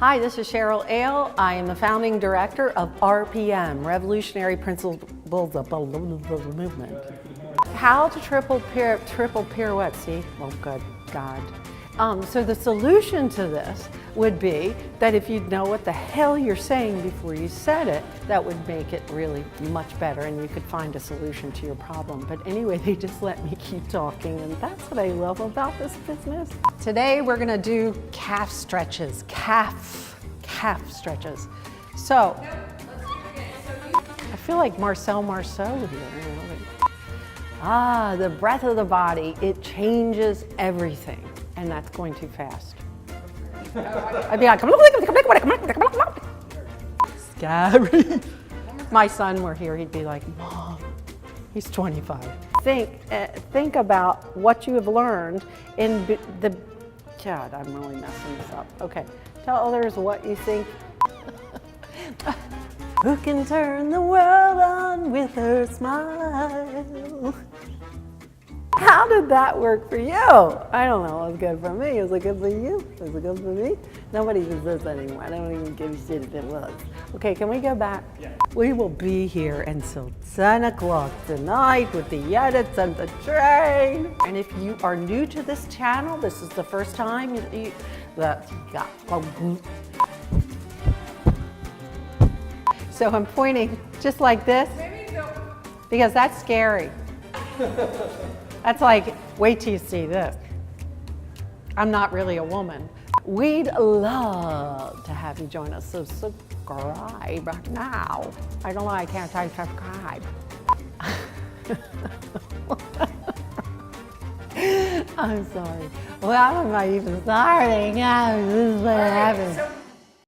Hi, this is Cheryl Ale. I am the founding director of RPM, Revolutionary Principles of Ballet Movement. How to triple pirouette, see? Oh, good God. So the solution to this would be that if you know what the hell you're saying before you said it, that would make it really much better and you could find a solution to your problem. But anyway, they just let me keep talking, and that's what I love about this business. Today we're gonna do calf stretches, calf stretches. So, I feel like Marcel Marceau here. The breath of the body, it changes everything. And that's going too fast. I'd be like, scary. My son were here, he'd be like, Mom, he's 25. Think about what you have learned in the, God, I'm really messing this up. Okay, tell others what you think. Who can turn the world on with her smile? How did that work for you? I don't know. It was good for me. Was it good for you? Was it good for me? Nobody uses this anymore. I don't even give a shit if it was. Okay, can we go back? Yeah. We will be here until 10 o'clock tonight with the edits and the train. And if you are new to this channel, this is the first time So I'm pointing just like this because that's scary. That's like, wait till you see this. I'm not really a woman. We'd love to have you join us, so subscribe now. I don't know, I can't type subscribe. I'm sorry. Well, I'm not even starting.